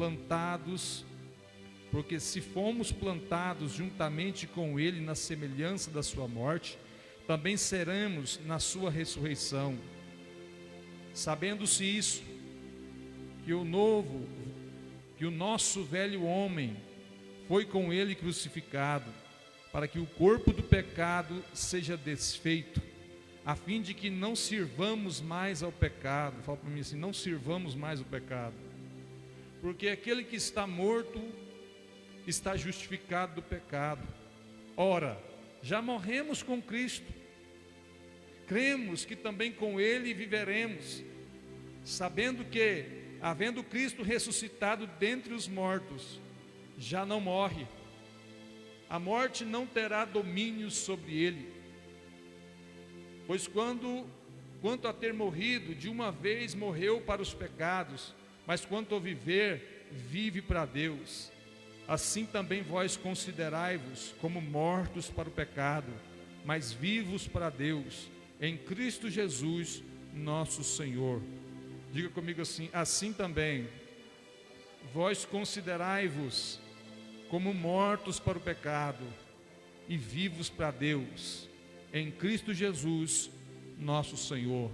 plantados, porque se fomos plantados juntamente com ele na semelhança da sua morte, também seremos na sua ressurreição. Sabendo-se isso, que o nosso velho homem foi com ele crucificado, para que o corpo do pecado seja desfeito, a fim de que não sirvamos mais ao pecado. Fala para mim assim: não sirvamos mais ao pecado, porque aquele que está morto está justificado do pecado. Ora, já morremos com Cristo, cremos que também com ele viveremos, sabendo que, havendo Cristo ressuscitado dentre os mortos, já não morre, a morte não terá domínio sobre ele. Pois quanto a ter morrido, de uma vez morreu para os pecados, mas quanto a viver, vive para Deus. Assim também vós considerai-vos como mortos para o pecado, mas vivos para Deus, em Cristo Jesus, nosso Senhor. Diga comigo assim: assim também vós considerai-vos como mortos para o pecado e vivos para Deus, em Cristo Jesus, nosso Senhor.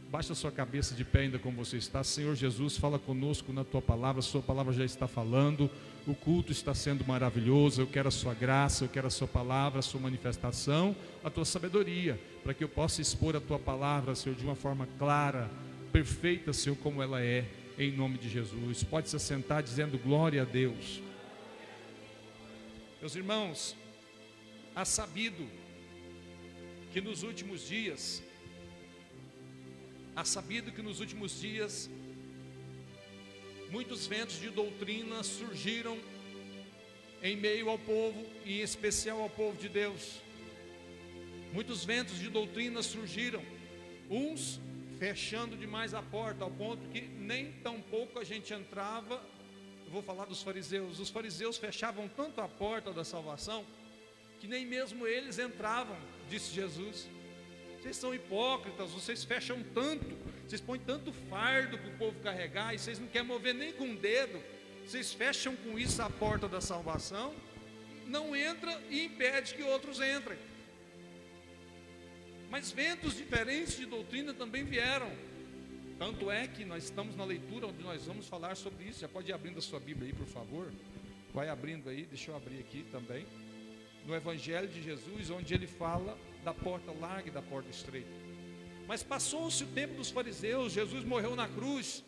Baixa a sua cabeça de pé ainda como você está. Senhor Jesus, fala conosco na tua palavra. A sua palavra já está falando. O culto está sendo maravilhoso. Eu quero a sua graça, eu quero a sua palavra, a sua manifestação, a tua sabedoria, para que eu possa expor a tua palavra, Senhor, de uma forma clara, perfeita, Senhor, como ela é, em nome de Jesus. Pode se assentar dizendo glória a Deus. Meus irmãos, há sabido que nos últimos dias muitos ventos de doutrina surgiram em meio ao povo, e em especial ao povo de Deus. Muitos ventos de doutrina surgiram, uns fechando demais a porta, ao ponto que nem tão pouco a gente entrava. Eu vou falar dos fariseus. Os fariseus fechavam tanto a porta da salvação, que nem mesmo eles entravam, disse Jesus. Vocês são hipócritas, vocês fecham tanto, vocês põem tanto fardo para o povo carregar, e vocês não querem mover nem com o dedo. Vocês fecham com isso a porta da salvação, não entra e impede que outros entrem. Mas ventos diferentes de doutrina também vieram. Tanto é que nós estamos na leitura onde nós vamos falar sobre isso. Já pode ir abrindo a sua Bíblia aí, por favor. Vai abrindo aí, deixa eu abrir aqui também. No Evangelho de Jesus, onde ele fala da porta larga e da porta estreita. Mas passou-se o tempo dos fariseus, Jesus morreu na cruz,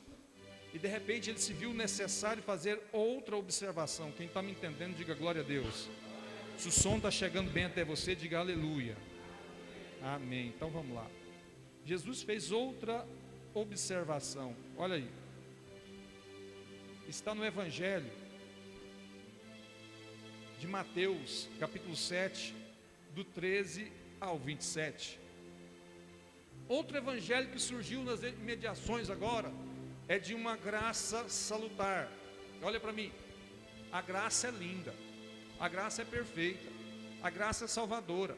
e de repente ele se viu necessário fazer outra observação. Quem está me entendendo, diga glória a Deus. Se o som está chegando bem até você, diga aleluia. Amém. Então vamos lá. Jesus fez outra observação. Olha aí. Está no Evangelho de Mateus, capítulo 7, do 13 ao 27. Outro evangelho que surgiu nas imediações agora é de uma graça salutar. Olha para mim. A graça é linda, a graça é perfeita, a graça é salvadora,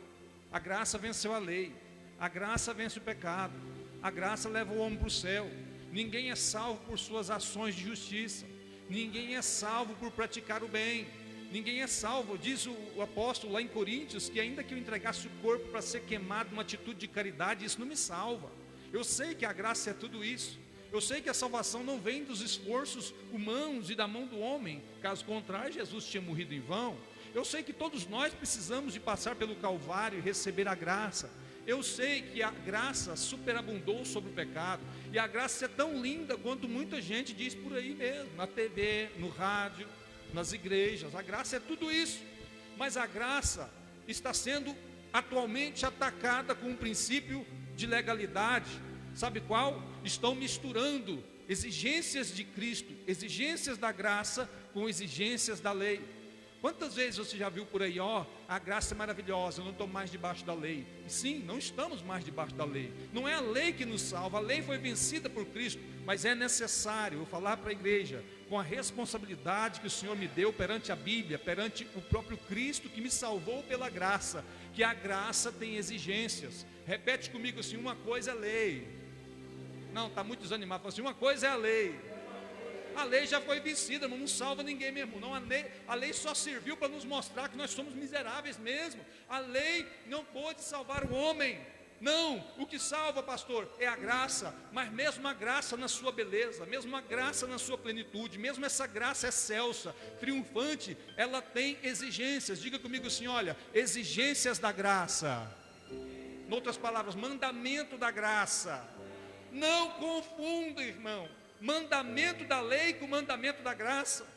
a graça venceu a lei, a graça vence o pecado, a graça leva o homem para o céu. Ninguém é salvo por suas ações de justiça, ninguém é salvo por praticar o bem, ninguém é salvo. Diz o apóstolo lá em Coríntios, que ainda que eu entregasse o corpo para ser queimado numa atitude de caridade, isso não me salva. Eu sei que a graça é tudo isso. Eu sei que a salvação não vem dos esforços humanos e da mão do homem. Caso contrário, Jesus tinha morrido em vão. Eu sei que todos nós precisamos de passar pelo Calvário e receber a graça. Eu sei que a graça superabundou sobre o pecado. E a graça é tão linda quanto muita gente diz por aí mesmo, na TV, no rádio, nas igrejas. A graça é tudo isso. Mas a graça está sendo atualmente atacada com um princípio de legalidade. Sabe qual? Estão misturando exigências de Cristo, exigências da graça, com exigências da lei. Quantas vezes você já viu por aí, a graça é maravilhosa, eu não estou mais debaixo da lei. E sim, não estamos mais debaixo da lei. Não é a lei que nos salva, a lei foi vencida por Cristo, mas é necessário, eu vou falar para a igreja, com a responsabilidade que o Senhor me deu perante a Bíblia, perante o próprio Cristo que me salvou pela graça, que a graça tem exigências. Repete comigo assim: uma coisa é lei. Não, está muito desanimado. Fala assim: uma coisa é a lei, A lei já foi vencida, não salva ninguém mesmo. Não, a lei só serviu para nos mostrar que nós somos miseráveis mesmo. A lei não pôde salvar o homem. Não, o que salva, pastor, é a graça. Mas mesmo a graça na sua beleza, mesmo a graça na sua plenitude, mesmo essa graça excelsa, triunfante, ela tem exigências. Diga comigo assim, olha, exigências da graça. Em outras palavras, mandamento da graça. Não confunda, irmão, mandamento da lei com mandamento da graça.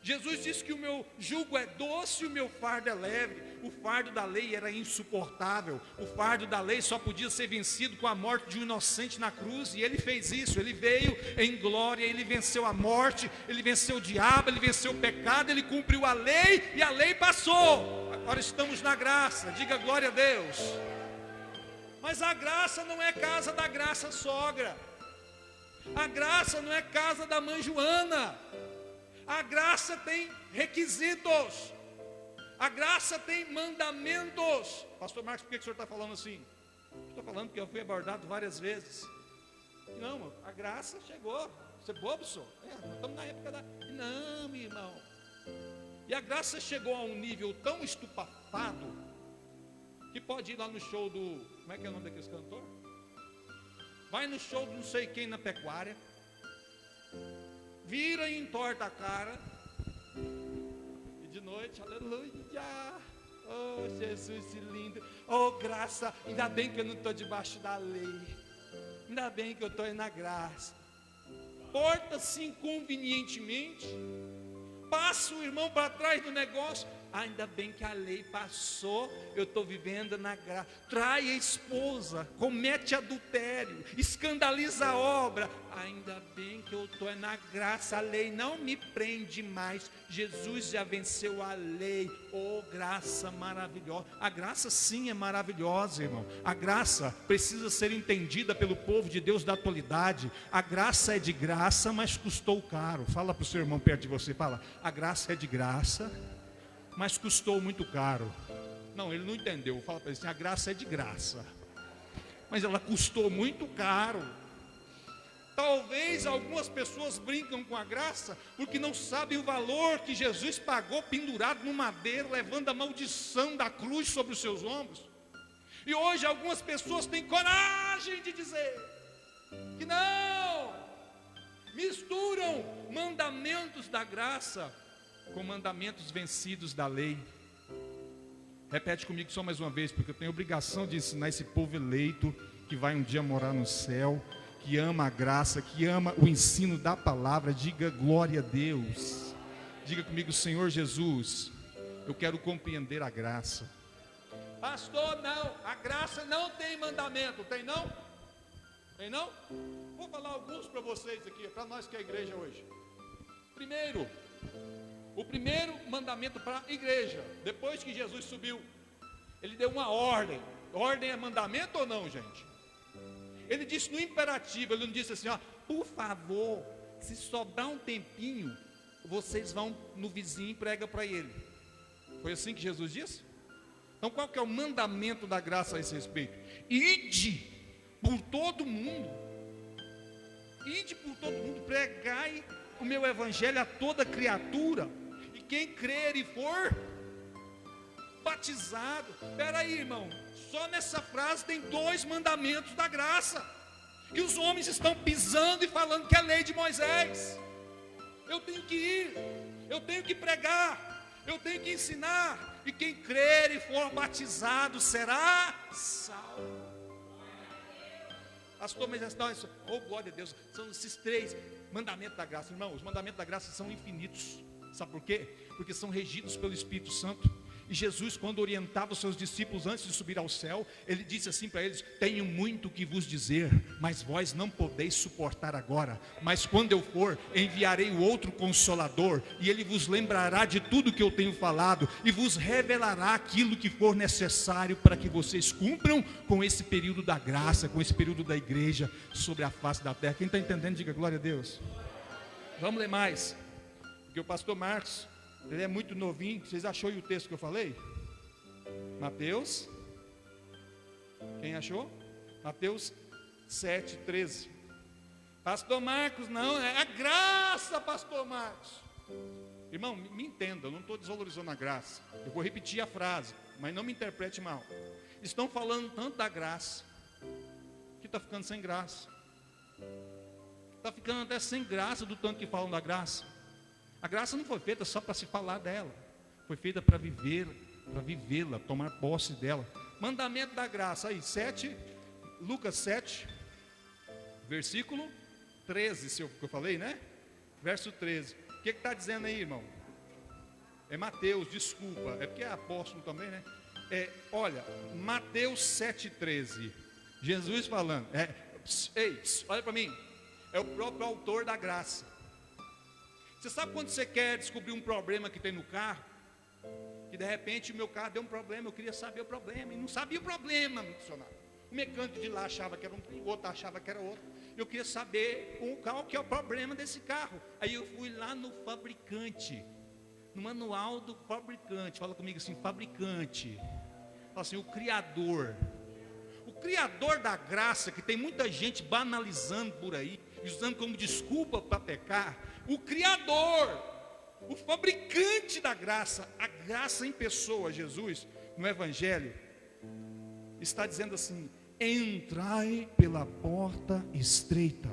Jesus disse que o meu jugo é doce e o meu fardo é leve. O fardo da lei era insuportável. O fardo da lei só podia ser vencido com a morte de um inocente na cruz. E ele fez isso, ele veio em glória, ele venceu a morte, ele venceu o diabo, ele venceu o pecado, ele cumpriu a lei e a lei passou. Agora estamos na graça, diga glória a Deus. Mas a graça não é casa da graça sogra. A graça não é casa da mãe Joana. A graça tem requisitos. A graça tem mandamentos. Pastor Marcos, por que o senhor está falando assim? Estou falando porque eu fui abordado várias vezes. Não, a graça chegou. Você é bobo, senhor? Nós estamos na época da... Não, meu irmão. E a graça chegou a um nível tão estupefado que pode ir lá no show do... Como é que é o nome daqueles cantores? Vai no show de não sei quem na pecuária, vira e entorta a cara, e de noite, aleluia, oh Jesus lindo, oh graça, ainda bem que eu não estou debaixo da lei, ainda bem que eu estou na graça. Porta-se inconvenientemente, passa o irmão para trás do negócio, ainda bem que a lei passou, eu estou vivendo na graça. Trai a esposa, comete adultério, escandaliza a obra, ainda bem que eu estou na graça, a lei não me prende mais, Jesus já venceu a lei. Oh graça maravilhosa. A graça sim é maravilhosa, irmão. A graça precisa ser entendida pelo povo de Deus da atualidade. A graça é de graça, mas custou caro. Fala para o seu irmão perto de você, fala, a graça é de graça, mas custou muito caro. Não, ele não entendeu. Fala para ele assim, a graça é de graça, mas ela custou muito caro. Talvez algumas pessoas brincam com a graça porque não sabem o valor que Jesus pagou pendurado no madeiro, levando a maldição da cruz sobre os seus ombros. E hoje algumas pessoas têm coragem de dizer que não, misturam mandamentos da graça com mandamentos vencidos da lei. Repete comigo só mais uma vez, porque eu tenho obrigação de ensinar esse povo eleito, que vai um dia morar no céu, que ama a graça, que ama o ensino da palavra. Diga glória a Deus. Diga comigo, Senhor Jesus, eu quero compreender a graça. Pastor, não, a graça não tem mandamento, tem não? Tem não? Vou falar alguns para vocês aqui, para nós que é a igreja hoje. Primeiro, o primeiro mandamento para a igreja, depois que Jesus subiu, ele deu uma ordem. Ordem é mandamento ou não, gente? Ele disse no imperativo, ele não disse assim, ó, por favor, se sobrar um tempinho, vocês vão no vizinho e pregam para ele. Foi assim que Jesus disse? Então qual que é o mandamento da graça a esse respeito? Ide por todo mundo. Ide por todo mundo, pregai o meu evangelho a toda criatura. E quem crer e for batizado. Espera aí, irmão, só nessa frase tem 2 mandamentos da graça, que os homens estão pisando e falando que é a lei de Moisés. Eu tenho que ir, eu tenho que pregar, eu tenho que ensinar, e quem crer e for batizado será salvo. Pastor, mas não, oh glória a Deus, são esses 3 mandamentos da graça. Irmão, os mandamentos da graça são infinitos. Sabe por quê? Porque são regidos pelo Espírito Santo. E Jesus, quando orientava os seus discípulos antes de subir ao céu, ele disse assim para eles: tenho muito que vos dizer, mas vós não podeis suportar agora. Mas quando eu for, enviarei o outro Consolador, e ele vos lembrará de tudo que eu tenho falado, e vos revelará aquilo que for necessário para que vocês cumpram com esse período da graça, com esse período da igreja sobre a face da terra. Quem está entendendo, diga glória a Deus. Vamos ler mais, porque o pastor Marcos, ele é muito novinho. Vocês acharam o texto que eu falei? Mateus, quem achou? Mateus 7:13. Pastor Marcos, não, é a graça, pastor Marcos. Irmão, me entenda, eu não estou desvalorizando a graça. Eu vou repetir a frase, mas não me interprete mal. Estão falando tanto da graça, que está ficando sem graça. Está ficando até sem graça do tanto que falam da graça. A graça não foi feita só para se falar dela. Foi feita para vivê-la, tomar posse dela. Mandamento da graça, aí, Lucas 7, versículo 13, se eu falei, né? Verso 13. O que está dizendo aí, irmão? É Mateus, desculpa. É porque é apóstolo também, né? Olha, Mateus 7,13. Jesus falando. Olha para mim. É o próprio autor da graça. Você sabe quando você quer descobrir um problema que tem no carro? Que de repente o meu carro deu um problema, eu queria saber o problema, e não sabia o problema, missionário. O mecânico de lá achava que era um, o outro achava que era outro. Eu queria saber qual que é o problema desse carro. Aí eu fui lá no fabricante, no manual do fabricante. Fala comigo assim, fabricante. Fala assim, o criador da graça, que tem muita gente banalizando por aí, usando como desculpa para pecar. O criador, o fabricante da graça, a graça em pessoa, Jesus, no Evangelho, está dizendo assim: entrai pela porta estreita,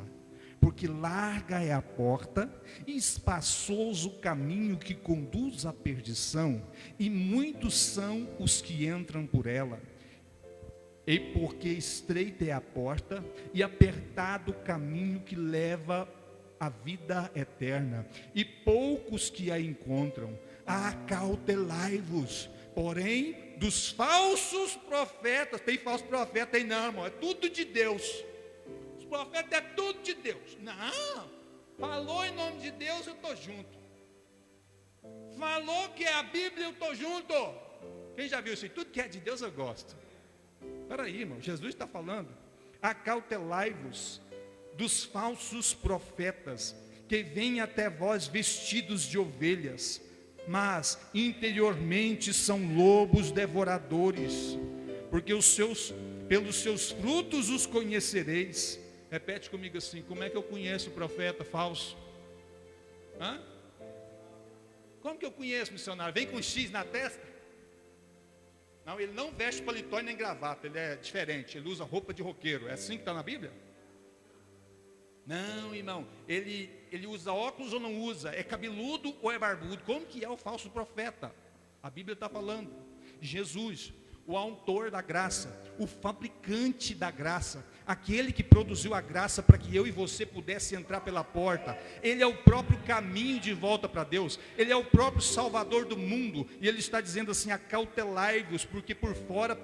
porque larga é a porta e espaçoso o caminho que conduz à perdição, e muitos são os que entram por ela. E porque estreita é a porta e apertado o caminho que leva à vida eterna, e poucos que a encontram. Acautelai-vos, porém, dos falsos profetas. Tem falso profeta aí não, irmão, é tudo de Deus. Os profetas é tudo de Deus. Não, falou em nome de Deus, eu estou junto. Falou que é a Bíblia, eu estou junto. Quem já viu isso aí? Tudo que é de Deus eu gosto. Espera aí, irmão, Jesus está falando. Acautelai-vos dos falsos profetas, que vêm até vós vestidos de ovelhas, mas interiormente são lobos devoradores, porque pelos seus frutos os conhecereis. Repete comigo assim: como é que eu conheço o profeta falso? Como que eu conheço, missionário? Vem com X na testa? Não, ele não veste paletó nem gravata, ele é diferente, ele usa roupa de roqueiro. É assim que está na Bíblia? Não, irmão, ele usa óculos ou não usa? É cabeludo ou é barbudo? Como que é o falso profeta? A Bíblia está falando. Jesus, o autor da graça, o fabricante da graça, aquele que produziu a graça para que eu e você pudesse entrar pela porta. Ele é o próprio caminho de volta para Deus. Ele é o próprio Salvador do mundo. E ele está dizendo assim: acautelai-vos, porque por fora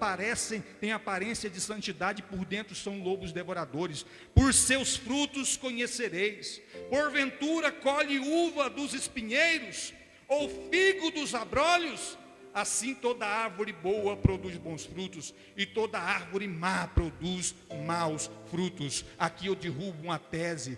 têm aparência de santidade, por dentro são lobos devoradores. Por seus frutos conhecereis. Porventura colhe uva dos espinheiros, ou figo dos abrolhos? Assim toda árvore boa produz bons frutos, e toda árvore má produz maus frutos. Aqui eu derrubo uma tese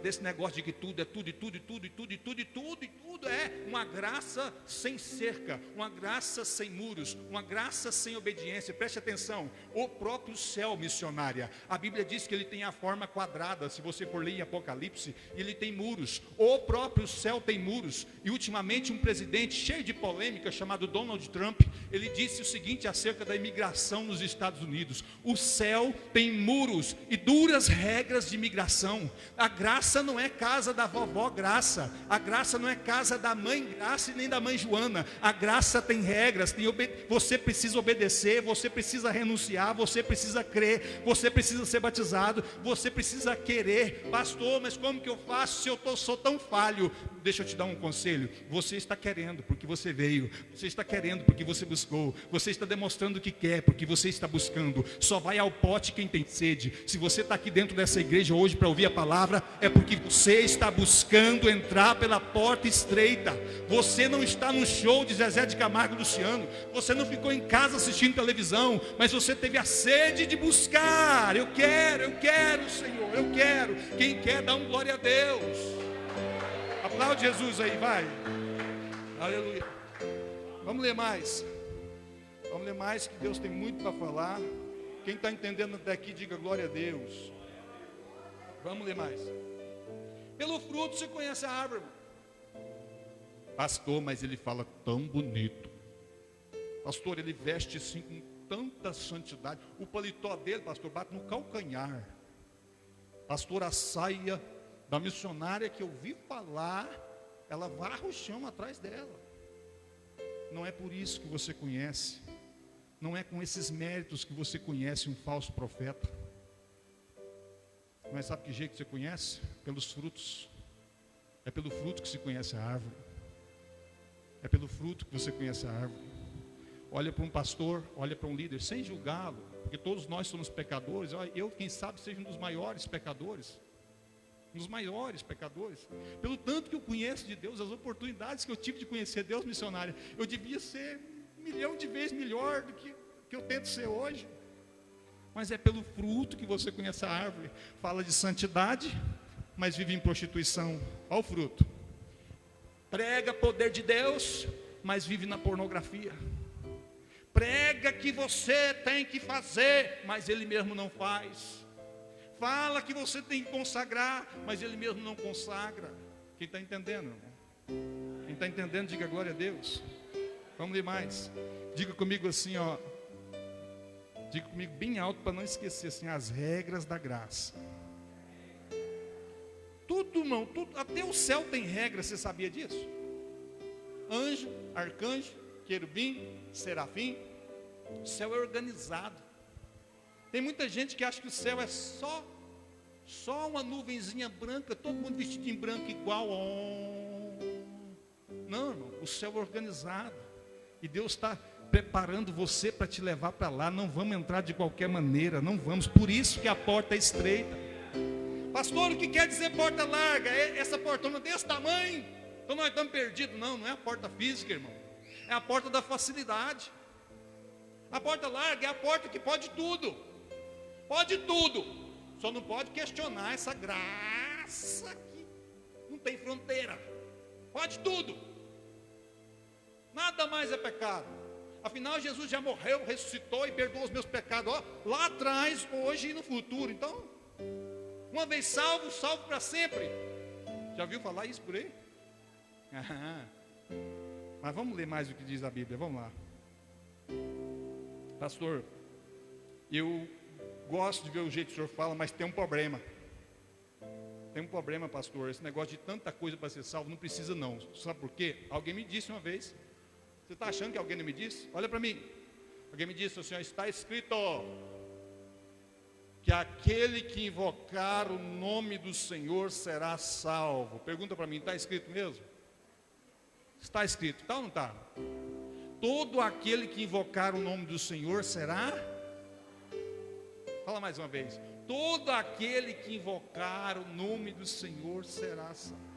desse negócio de que tudo é tudo, e tudo, e tudo, e tudo, e tudo, e tudo, e tudo é uma graça sem cerca, uma graça sem muros, uma graça sem obediência. Preste atenção, o próprio céu, missionária, a Bíblia diz que ele tem a forma quadrada. Se você for ler em Apocalipse, ele tem muros. O próprio céu tem muros. E ultimamente um presidente cheio de polêmica, chamado Donald Trump, ele disse o seguinte acerca da imigração nos Estados Unidos: o céu tem muros e duras regras de imigração. A graça não é casa da vovó Graça, a graça não é casa da mãe Graça e nem da mãe Joana. A graça tem regras, você precisa obedecer, você precisa renunciar, você precisa crer, você precisa ser batizado, você precisa querer. Pastor, mas como que eu faço se eu sou tão falho? Deixa eu te dar um conselho: você está querendo porque você veio, você está querendo porque você buscou, você está demonstrando que quer porque você está buscando. Só vai ao pote quem tem sede. Se você está aqui dentro dessa igreja hoje para ouvir a palavra, é porque você está buscando entrar pela porta estreita. Você não está no show de Zezé de Camargo e Luciano, você não ficou em casa assistindo televisão, mas você teve a sede de buscar. Eu quero, Senhor, eu quero. Quem quer, dá um glória a Deus. Aplaude Jesus aí, vai. Aleluia. Vamos ler mais. Vamos ler mais, que Deus tem muito para falar. Quem está entendendo até aqui, diga glória a Deus. Vamos ler mais. Pelo fruto se conhece a árvore, irmão. Pastor, mas ele fala tão bonito. Pastor, ele veste assim com tanta santidade. O paletó dele, pastor, bate no calcanhar. Pastor, a saia da missionária que eu vi falar, ela varre o chão atrás dela. Não é por isso que você conhece. Não é com esses méritos que você conhece um falso profeta. Mas sabe que jeito que você conhece? Pelos frutos. É pelo fruto que se conhece a árvore. É pelo fruto que você conhece a árvore. Olha para um pastor, olha para um líder, sem julgá-lo, porque todos nós somos pecadores. Eu, quem sabe, seja um dos maiores pecadores. Um dos maiores pecadores. Pelo tanto que eu conheço de Deus, as oportunidades que eu tive de conhecer Deus, missionária, eu devia ser 1.000.000 de vezes melhor do que eu tento ser hoje. Mas é pelo fruto que você conhece a árvore. Fala de santidade, mas vive em prostituição. Olha o fruto. Prega poder de Deus, mas vive na pornografia. Prega que você tem que fazer, mas ele mesmo não faz. Fala que você tem que consagrar, mas ele mesmo não consagra. Quem está entendendo, irmão? Quem está entendendo, diga glória a Deus. Vamos ler mais. Diga comigo assim, ó. Diga comigo bem alto para não esquecer assim, as regras da graça. Tudo, irmão, tudo, até o céu tem regras, você sabia disso? Anjo, arcanjo, querubim, serafim. O céu é organizado. Tem muita gente que acha que o céu é só uma nuvenzinha branca, todo mundo vestido em branco igual. Não, irmão, o céu é organizado. E Deus está preparando você para te levar para lá. Não vamos entrar de qualquer maneira, não vamos. Por isso que a porta é estreita. Pastor, o que quer dizer porta larga? Essa portona desse tamanho? Então nós estamos perdidos. Não é a porta física, irmão. É a porta da facilidade. A porta larga é a porta que pode tudo. Pode tudo. Só não pode questionar essa graça que não tem fronteira. Pode tudo. Nada mais é pecado. Afinal, Jesus já morreu, ressuscitou e perdoou os meus pecados. Lá atrás, hoje e no futuro. Então, uma vez salvo, salvo para sempre. Já viu falar isso por aí? Mas vamos ler mais o que diz a Bíblia. Vamos lá. Pastor, eu gosto de ver o jeito que o senhor fala, mas tem um problema. Tem um problema, pastor. Esse negócio de tanta coisa para ser salvo, não precisa não. Sabe por quê? Alguém me disse uma vez. Você está achando que alguém não me disse? Olha para mim. Alguém me disse, Senhor, está escrito que aquele que invocar o nome do Senhor será salvo. Pergunta para mim, está escrito mesmo? Está escrito, está ou não está? Todo aquele que invocar o nome do Senhor será? Fala mais uma vez. Todo aquele que invocar o nome do Senhor será salvo.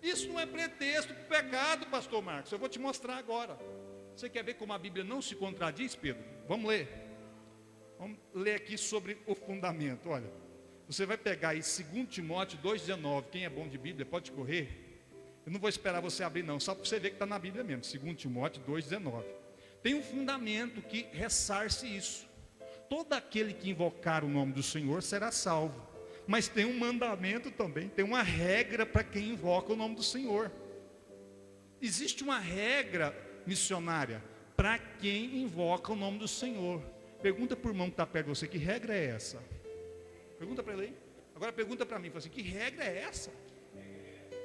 Isso não é pretexto para o pecado, pastor Marcos. Eu vou te mostrar agora. Você quer ver como a Bíblia não se contradiz, Pedro? Vamos ler. Vamos ler aqui sobre o fundamento. Olha, você vai pegar aí 2 Timóteo 2,19. Quem é bom de Bíblia pode correr. Eu não vou esperar você abrir não, só para você ver que está na Bíblia mesmo. 2 Timóteo 2,19. Tem um fundamento que ressarce isso. Todo aquele que invocar o nome do Senhor será salvo. Mas tem um mandamento também, tem uma regra para quem invoca o nome do Senhor. Existe uma regra missionária para quem invoca o nome do Senhor. Pergunta para o irmão que está perto de você, que regra é essa? Pergunta para ele aí. Agora pergunta para mim, fala assim, que regra é essa?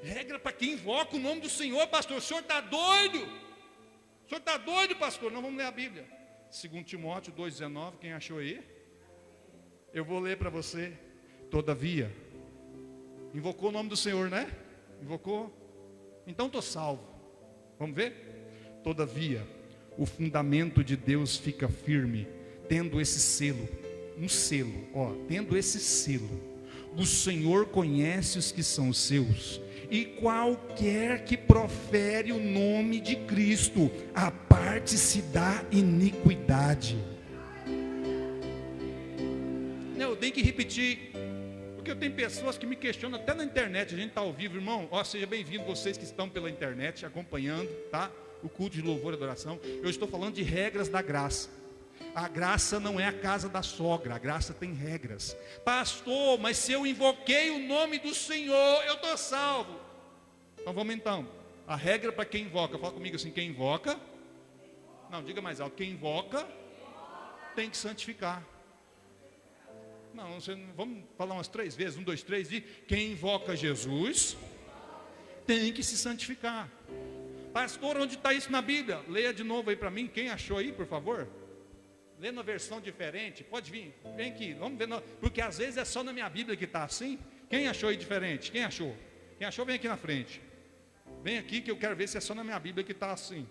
Regra para quem invoca o nome do Senhor, pastor. O senhor está doido? O senhor está doido, pastor? Não, vamos ler a Bíblia. 2 Timóteo 2,19, quem achou aí? Eu vou ler para você. Todavia, invocou o nome do Senhor, né? Invocou? Então estou salvo. Vamos ver? Todavia, o fundamento de Deus fica firme, tendo esse selo, um selo, tendo esse selo. O Senhor conhece os que são seus, e qualquer que profere o nome de Cristo, aparte-se da iniquidade. Eu tenho que repetir. Porque eu tenho pessoas que me questionam até na internet. A gente está ao vivo, irmão. Seja bem-vindo vocês que estão pela internet acompanhando, tá? O culto de louvor e adoração. Eu estou falando de regras da graça. A graça não é a casa da sogra, a graça tem regras. Pastor, mas se eu invoquei o nome do Senhor, eu estou salvo. Então vamos então. A regra para quem invoca, fala comigo assim, quem invoca, não, diga mais alto, quem invoca tem que santificar. Não, vamos falar umas 3 vezes, 1, 2, 3, e quem invoca Jesus tem que se santificar. Pastor, onde está isso na Bíblia? Leia de novo aí para mim, quem achou aí, por favor? Lê na versão diferente, pode vir, vem aqui, vamos ver, porque às vezes é só na minha Bíblia que está assim. Quem achou aí diferente? Quem achou? Quem achou, vem aqui na frente. Vem aqui que eu quero ver se é só na minha Bíblia que está assim.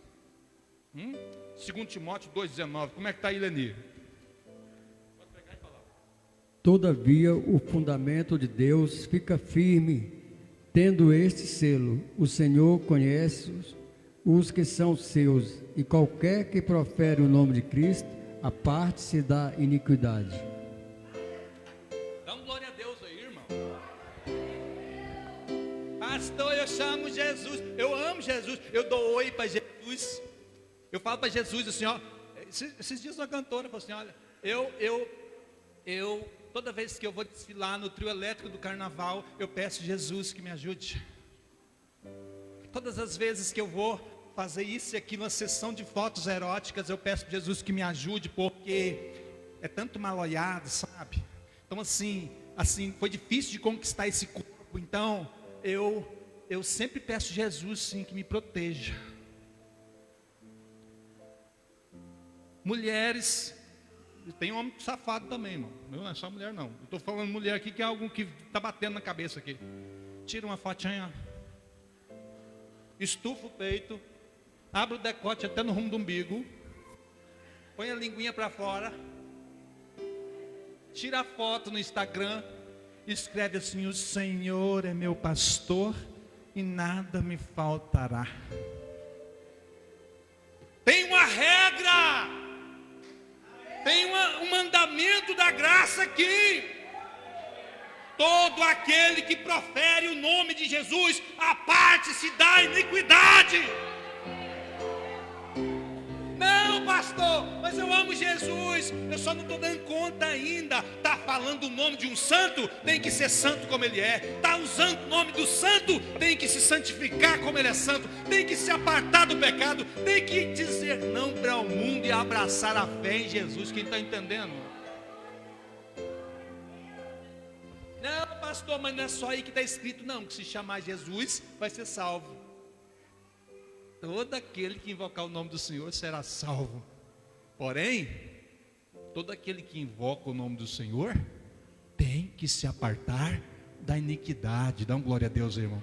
2 Timóteo 2,19, como é que está aí, Leni? Pode pegar e falar. Todavia o fundamento de Deus fica firme, tendo este selo: o Senhor conhece os que são seus, e qualquer que profere o nome de Cristo, aparte-se da iniquidade. Dá um glória a Deus aí, irmão. Pastor, eu chamo Jesus, eu amo Jesus, eu dou oi para Jesus. Eu falo para Jesus assim, ó. Esses dias uma cantora falou assim, olha, eu toda vez que eu vou desfilar no trio elétrico do carnaval, eu peço Jesus que me ajude. Todas as vezes que eu vou fazer isso e aquilo, uma sessão de fotos eróticas, eu peço a Jesus que me ajude, porque é tanto mal olhado, sabe? Então assim, foi difícil de conquistar esse corpo. Então, eu sempre peço a Jesus, sim, que me proteja. Mulheres, tem homem safado também, irmão. Não é só mulher, não. Eu estou falando mulher aqui, que é algo que está batendo na cabeça aqui. Tira uma fotinha, estufa o peito, abre o decote até no rumo do umbigo, põe a linguinha para fora, tira a foto no Instagram, escreve assim: o Senhor é meu pastor e nada me faltará. Tem uma regra, tem um mandamento da graça aqui. Todo aquele que profere o nome de Jesus, aparte-se da iniquidade. Não, pastor, mas eu amo Jesus, eu só não estou dando conta ainda. Está falando o nome de um santo, tem que ser santo como ele é. Está usando o nome do santo, tem que se santificar como ele é santo. Tem que se apartar do pecado, tem que dizer não para o mundo e abraçar a fé em Jesus. Quem está entendendo? Não, pastor, mas não é só aí que está escrito, não, que se chamar Jesus vai ser salvo. Todo aquele que invocar o nome do Senhor será salvo. Porém, todo aquele que invoca o nome do Senhor tem que se apartar da iniquidade. Dá um glória a Deus, irmão.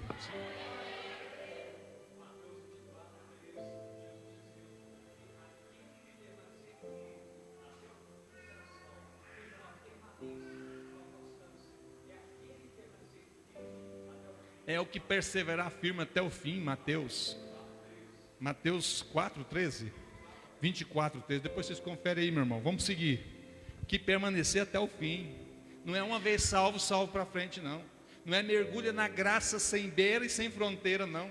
É o que perseverar firme até o fim, Mateus 4:13, 24:13, depois vocês conferem aí, meu irmão, vamos seguir. Que permanecer até o fim, não é uma vez salvo, salvo para frente, não. Não é mergulha na graça sem beira e sem fronteira, não.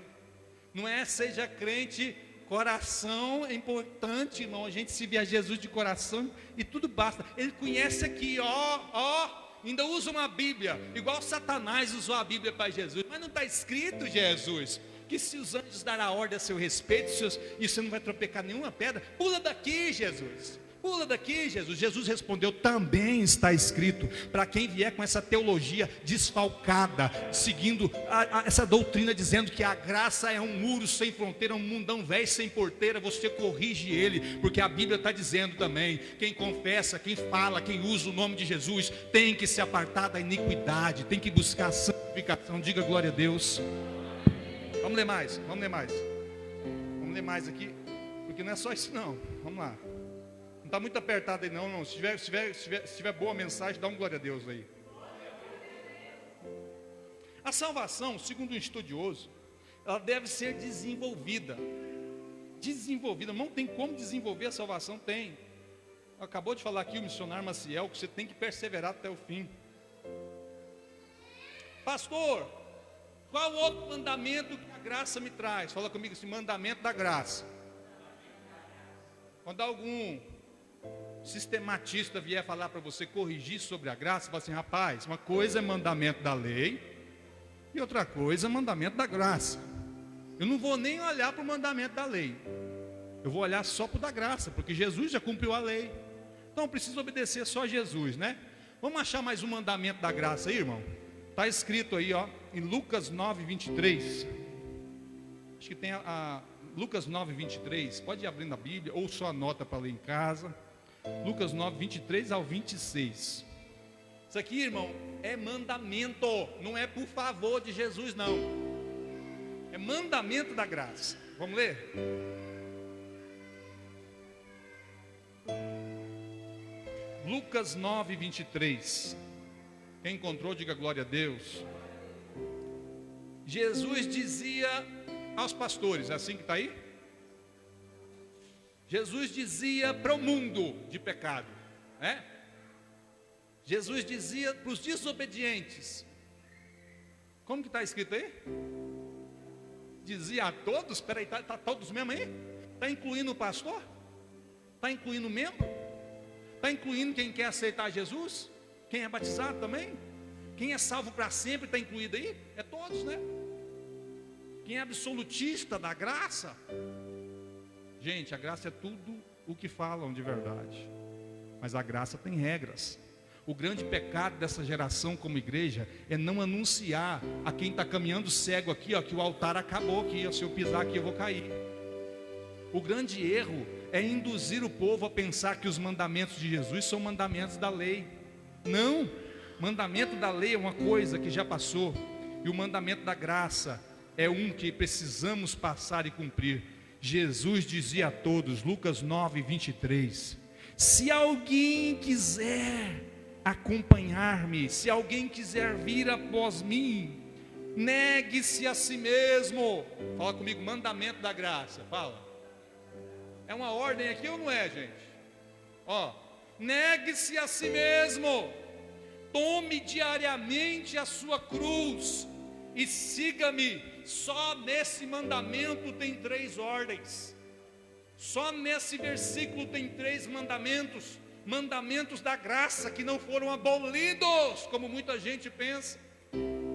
Não é seja crente, coração é importante, irmão, a gente se vê a Jesus de coração e tudo basta. Ele conhece aqui, ainda usa uma Bíblia, igual Satanás usou a Bíblia para Jesus, mas não está escrito, Jesus, que se os anjos darem a ordem a seu respeito, e você não vai tropecar nenhuma pedra. Pula daqui, Jesus. Pula daqui, Jesus. Jesus respondeu: também está escrito. Para quem vier com essa teologia desfalcada, seguindo essa doutrina, dizendo que a graça é um muro sem fronteira, um mundão velho sem porteira, você corrige ele, porque a Bíblia está dizendo também: quem confessa, quem fala, quem usa o nome de Jesus, tem que se apartar da iniquidade, tem que buscar a santificação. Diga glória a Deus. Vamos ler mais, vamos ler mais aqui, porque não é só isso não. Vamos lá. Não está muito apertado aí não. Se tiver boa mensagem, dá um glória a Deus aí. A salvação, segundo um estudioso, ela deve ser desenvolvida. Não tem como desenvolver a salvação? Tem. Acabou de falar aqui o missionário Maciel, que você tem que perseverar até o fim. Pastor, qual outro mandamento que a graça me traz? Fala comigo assim: mandamento da graça. Quando algum sistematista vier falar para você corrigir sobre a graça, você fala assim: rapaz, uma coisa é mandamento da lei e outra coisa é mandamento da graça. Eu não vou nem olhar para o mandamento da lei, eu vou olhar só para o da graça, porque Jesus já cumpriu a lei. Então eu preciso obedecer só a Jesus, né? Vamos achar mais um mandamento da graça aí, irmão? Está escrito aí, ó, em Lucas 9, 23. Acho que tem Lucas 9, 23. Pode ir abrindo a Bíblia, ou só anota para ler em casa. Lucas 9, 23 ao 26. Isso aqui, irmão, é mandamento. Não é por favor de Jesus, não. É mandamento da graça. Vamos ler? Lucas 9, 23. Quem encontrou, diga glória a Deus. Jesus dizia aos pastores, é assim que está aí? Jesus dizia para o mundo de pecado, né? Jesus dizia para os desobedientes. Como que está escrito aí? Dizia a todos. Espera aí, está todos mesmo aí? Está incluindo o pastor? Está incluindo o membro? Está incluindo quem quer aceitar Jesus? Quem é batizado também? Quem é salvo para sempre está incluído aí? É todos, né? Quem é absolutista da graça? Gente, a graça é tudo o que falam de verdade, mas a graça tem regras. O grande pecado dessa geração como igreja é não anunciar a quem está caminhando cego aqui, ó, que o altar acabou aqui, ó, se eu pisar aqui eu vou cair. O grande erro é induzir o povo a pensar que os mandamentos de Jesus são mandamentos da lei. Não, mandamento da lei é uma coisa que já passou, e o mandamento da graça é um que precisamos passar e cumprir. Jesus dizia a todos, Lucas 9, 23, se alguém quiser acompanhar-me, se alguém quiser vir após mim, negue-se a si mesmo. Fala comigo, mandamento da graça, fala. É uma ordem aqui ou não é, gente? Ó, negue-se a si mesmo, tome diariamente a sua cruz e siga-me. Só nesse mandamento tem 3 ordens. Só nesse versículo tem 3 mandamentos. Mandamentos da graça que não foram abolidos, como muita gente pensa.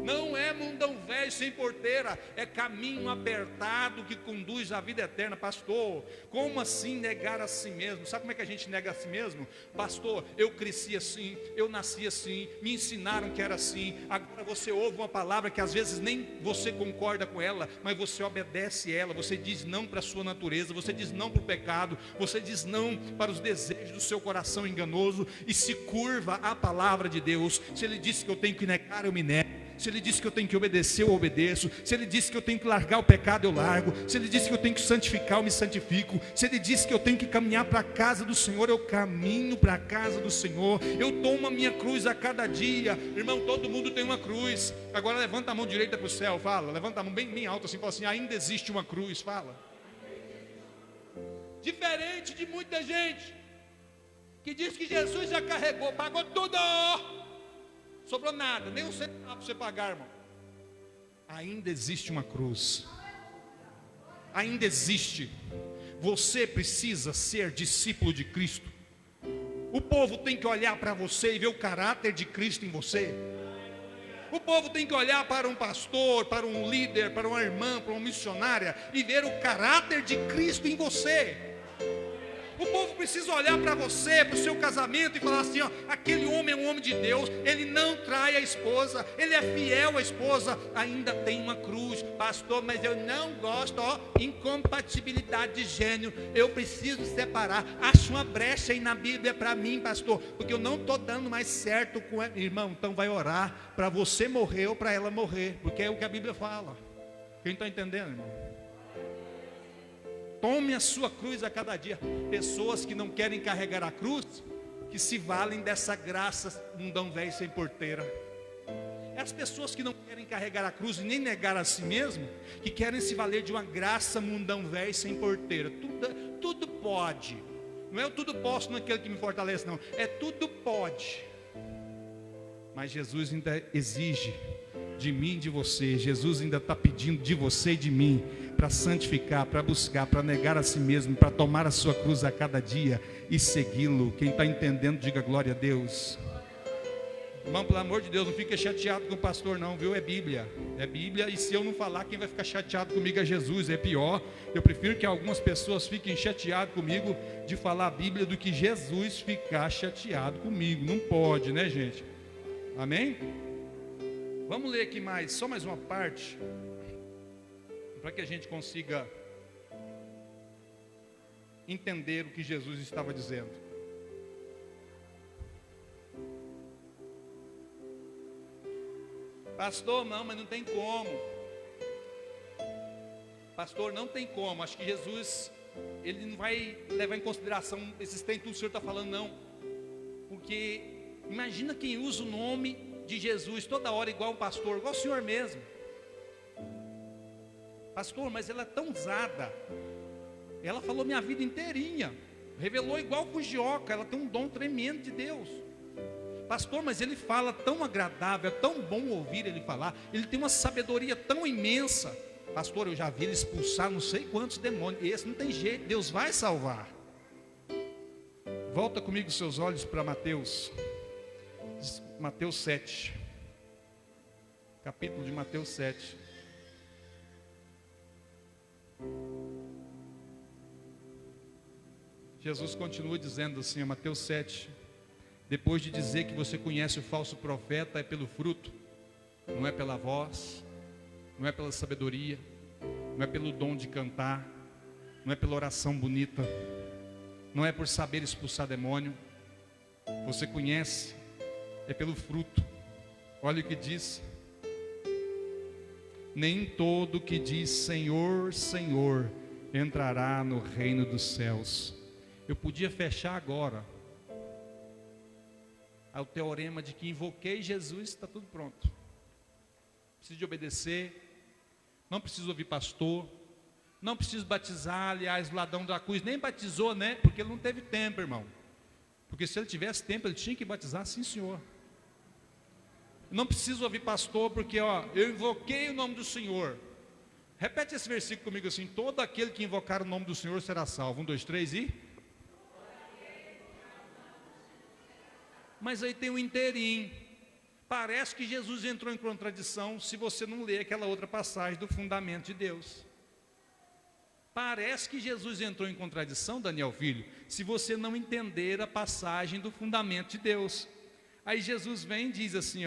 Não é mundão velho sem porteira, é caminho apertado que conduz à vida eterna. Pastor, como assim negar a si mesmo? Sabe como é que a gente nega a si mesmo? Pastor, eu cresci assim, eu nasci assim, me ensinaram que era assim. Agora você ouve uma palavra que às vezes nem você concorda com ela, mas você obedece ela. Você diz não para a sua natureza, você diz não para o pecado, você diz não para os desejos do seu coração enganoso e se curva à palavra de Deus. Se Ele disse que eu tenho que negar, eu me nego. Se Ele disse que eu tenho que obedecer, eu obedeço. Se Ele disse que eu tenho que largar o pecado, eu largo. Se Ele disse que eu tenho que santificar, eu me santifico. Se Ele disse que eu tenho que caminhar para a casa do Senhor, eu caminho para a casa do Senhor. Eu tomo a minha cruz a cada dia. Irmão, todo mundo tem uma cruz. Agora levanta a mão direita para o céu, fala. Levanta a mão bem alto assim, fala assim, ainda existe uma cruz, fala. Diferente de muita gente que diz que Jesus já carregou, pagou tudo. Sobrou nada, nem um centavo para você pagar, irmão. Ainda existe uma cruz. Ainda existe. Você precisa ser discípulo de Cristo. O povo tem que olhar para você e ver o caráter de Cristo em você. O povo tem que olhar para um pastor, para um líder, para uma irmã, para uma missionária e ver o caráter de Cristo em você. O povo precisa olhar para você, para o seu casamento e falar assim, ó, aquele homem é um homem de Deus, ele não trai a esposa, ele é fiel à esposa, ainda tem uma cruz. Pastor, mas eu não gosto, ó, incompatibilidade de gênero, eu preciso separar. Acha uma brecha aí na Bíblia para mim, pastor, porque eu não estou dando mais certo com ela. Irmão, então vai orar para você morrer ou para ela morrer, porque é o que a Bíblia fala. Quem está entendendo, irmão? Tome a sua cruz a cada dia. Pessoas que não querem carregar a cruz, que se valem dessa graça mundão velho sem porteira. É as pessoas que não querem carregar a cruz e nem negar a si mesmo, que querem se valer de uma graça mundão velho sem porteira. Tudo pode. Não é o tudo posso naquele que me fortalece, não. É tudo pode. Mas Jesus ainda exige de mim e de você. Jesus ainda está pedindo de você e de mim para santificar, para buscar, para negar a si mesmo, para tomar a sua cruz a cada dia e segui-lo. Quem está entendendo, diga glória a Deus. Irmão, pelo amor de Deus, não fica chateado com o pastor não, viu? É Bíblia, e se eu não falar, quem vai ficar chateado comigo é Jesus, é pior. Eu prefiro que algumas pessoas fiquem chateadas comigo de falar a Bíblia do que Jesus ficar chateado comigo. Não pode, né, gente? Amém? Vamos ler aqui só mais uma parte, para que a gente consiga entender o que Jesus estava dizendo. Pastor, não, mas não tem como. Pastor, não tem como. Acho que Jesus, ele não vai levar em consideração esses tem tudo que o senhor está falando, não. Porque imagina quem usa o nome de Jesus toda hora igual um pastor, igual o senhor mesmo. Pastor, mas ela é tão usada. Ela falou minha vida inteirinha. Revelou igual Fujioka, ela tem um dom tremendo de Deus. Pastor, mas ele fala tão agradável, é tão bom ouvir ele falar. Ele tem uma sabedoria tão imensa. Pastor, eu já vi ele expulsar não sei quantos demônios. Esse não tem jeito, Deus vai salvar. Volta comigo os seus olhos para Mateus 7. Capítulo de Mateus 7. Jesus continua dizendo assim, Mateus 7. Depois de dizer que você conhece o falso profeta, é pelo fruto, não é pela voz, não é pela sabedoria, não é pelo dom de cantar, não é pela oração bonita, não é por saber expulsar demônio. Você conhece, é pelo fruto. Olha o que diz: nem todo que diz Senhor, Senhor entrará no reino dos céus. Eu podia fechar agora ao teorema de que invoquei Jesus, está tudo pronto. Preciso de obedecer, não preciso ouvir pastor, não preciso batizar. Aliás, o ladrão da cruz nem batizou, né? Porque ele não teve tempo, irmão. Porque se ele tivesse tempo, ele tinha que batizar, sim, senhor. Não preciso ouvir pastor, porque eu invoquei o nome do Senhor. Repete esse versículo comigo assim: todo aquele que invocar o nome do Senhor será salvo. 1, 2, 3 e... Mas aí tem um inteirinho. Parece que Jesus entrou em contradição se você não ler aquela outra passagem do fundamento de Deus. Parece que Jesus entrou em contradição, Daniel Filho, se você não entender a passagem do fundamento de Deus. Aí Jesus vem e diz assim,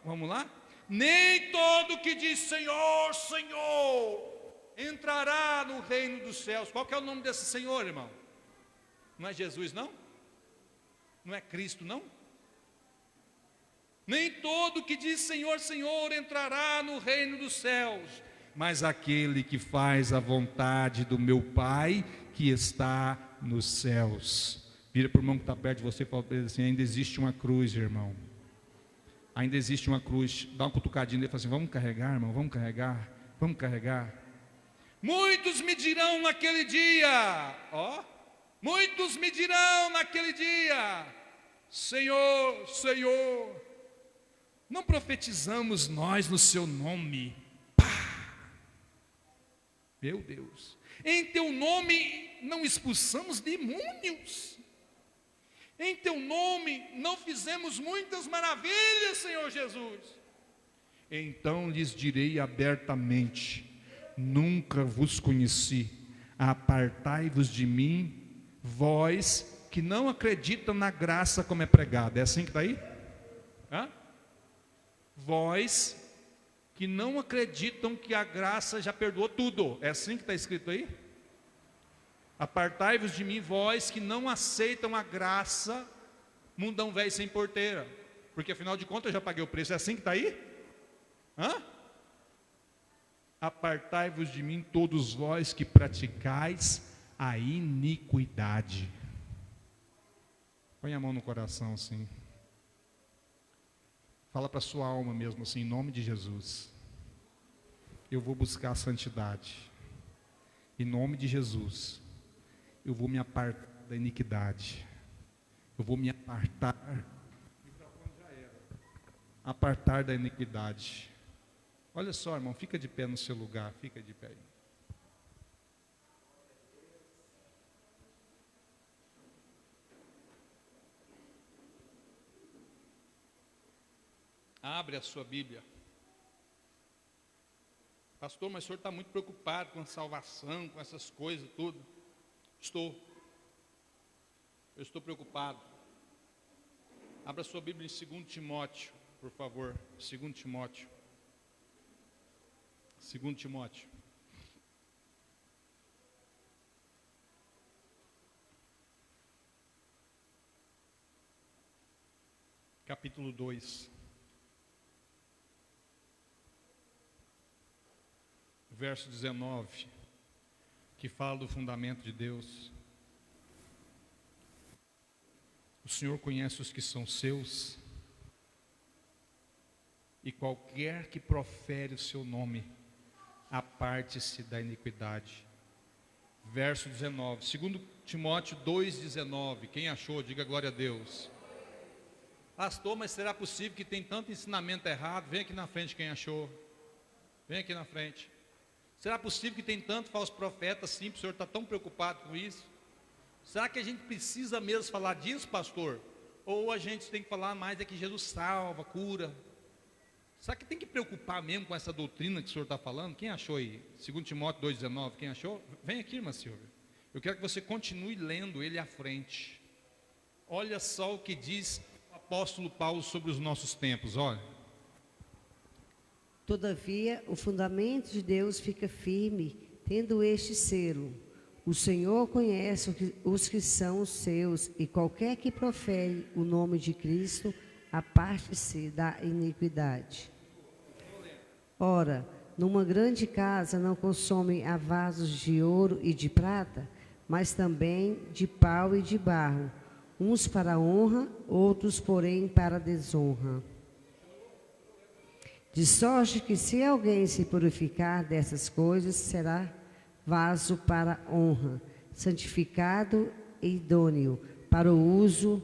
vamos lá? Nem todo que diz Senhor, Senhor, entrará no reino dos céus. Qual que é o nome desse Senhor, irmão? Não é Jesus, não? Não é Cristo, não? Nem todo que diz Senhor, Senhor entrará no reino dos céus, mas aquele que faz a vontade do meu Pai que está nos céus. Vira para o irmão que está perto de você e fala para ele assim: ainda existe uma cruz, irmão. Ainda existe uma cruz. Dá uma cutucadinha nele e fala assim: vamos carregar, irmão, vamos carregar, vamos carregar. Muitos me dirão naquele dia, muitos me dirão naquele dia: Senhor, Senhor, não profetizamos nós no seu nome? Meu Deus, em teu nome não expulsamos demônios, em teu nome não fizemos muitas maravilhas, Senhor Jesus. Então lhes direi abertamente: nunca vos conheci, apartai-vos de mim, vós que não acreditam na graça como é pregada. É assim que está aí? Vós que não acreditam que a graça já perdoou tudo. É assim que está escrito aí? Apartai-vos de mim, vós que não aceitam a graça, mundão velho sem porteira. Porque afinal de contas eu já paguei o preço. É assim que está aí? Apartai-vos de mim, todos vós que praticais a iniquidade. Põe a mão no coração assim. Fala para a sua alma mesmo assim, em nome de Jesus. Eu vou buscar a santidade. Em nome de Jesus. Eu vou me apartar da iniquidade. Eu vou me apartar. O microfone já era. Apartar da iniquidade. Olha só, irmão, fica de pé no seu lugar. Fica de pé aí. Abre a sua Bíblia. Pastor, mas o senhor está muito preocupado com a salvação, com essas coisas, tudo. Eu estou preocupado. Abra a sua Bíblia em 2 Timóteo, por favor. 2 Timóteo. 2 Timóteo. Capítulo 2. Verso 19, que fala do fundamento de Deus. O Senhor conhece os que são seus, e qualquer que profere o seu nome, aparte-se da iniquidade. Verso 19, 2 Timóteo 2,19, quem achou, diga glória a Deus. Pastor, mas será possível que tem tanto ensinamento errado? Vem aqui na frente quem achou, vem aqui na frente. Será possível que tem tanto falso profeta assim, o senhor está tão preocupado com isso? Será que a gente precisa mesmo falar disso, pastor? Ou a gente tem que falar mais é que Jesus salva, cura? Será que tem que preocupar mesmo com essa doutrina que o senhor está falando? Quem achou aí? 2 Timóteo 2,19, quem achou? Vem aqui, irmã Silvia. Eu quero que você continue lendo ele à frente. Olha só o que diz o apóstolo Paulo sobre os nossos tempos, olha. Todavia, o fundamento de Deus fica firme, tendo este selo: o Senhor conhece os que são os seus, e qualquer que profere o nome de Cristo, aparte-se da iniquidade. Ora, numa grande casa não consomem a vasos de ouro e de prata, mas também de pau e de barro, uns para honra, outros, porém, para desonra. De sorte que, se alguém se purificar dessas coisas, será vaso para honra, santificado e idôneo para o uso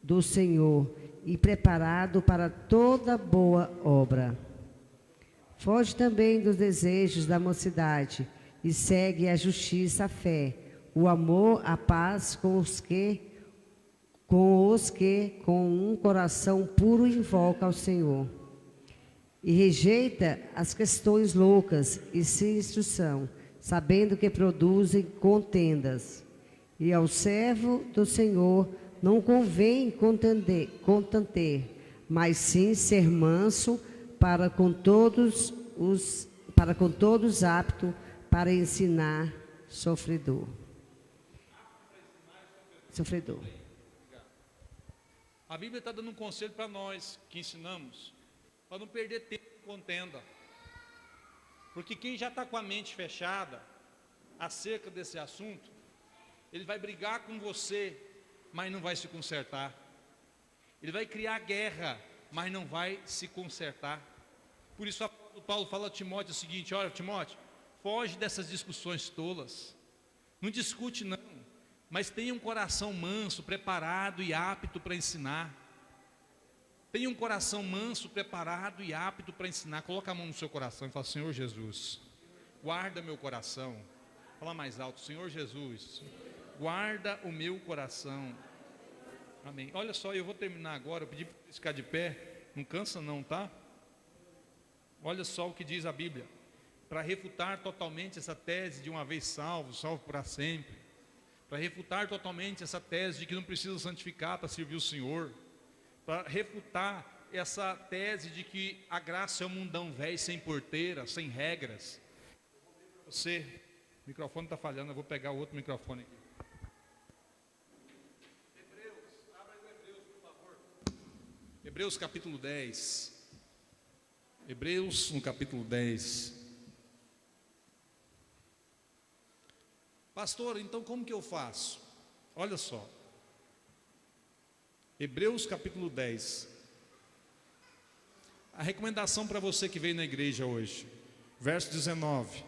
do Senhor e preparado para toda boa obra. Foge também dos desejos da mocidade e segue a justiça, a fé, o amor, a paz com os que com um coração puro invocam ao Senhor. E rejeita as questões loucas e sem instrução, sabendo que produzem contendas. E ao servo do Senhor não convém contender, mas sim ser manso, para com todos apto para ensinar sofredor. A Bíblia está dando um conselho para nós que ensinamos, para não perder tempo em contenda. Porque quem já está com a mente fechada acerca desse assunto, ele vai brigar com você, mas não vai se consertar. Ele vai criar guerra, mas não vai se consertar. Por isso o Paulo fala a Timóteo o seguinte: olha, Timóteo, foge dessas discussões tolas. Não discute não, mas tenha um coração manso, preparado e apto para ensinar. Tenha um coração manso, preparado e apto para ensinar. Coloca a mão no seu coração e fala: Senhor Jesus, guarda meu coração. Fala mais alto: Senhor Jesus, guarda o meu coração. Amém. Olha só, eu vou terminar agora. Eu pedi para vocês ficar de pé. Não cansa não, tá? Olha só o que diz a Bíblia. Para refutar totalmente essa tese de uma vez salvo, salvo para sempre. Para refutar totalmente essa tese de que não precisa santificar para servir o Senhor. Para refutar essa tese de que a graça é um mundão velho, sem porteira, sem regras. Você, o microfone está falhando, eu vou pegar o outro microfone aqui. Hebreus, abra aí o Hebreus, por favor. Hebreus capítulo 10. Hebreus no capítulo 10. Pastor, então como que eu faço? Olha só. Hebreus capítulo 10. A recomendação para você que veio na igreja hoje. Verso 19.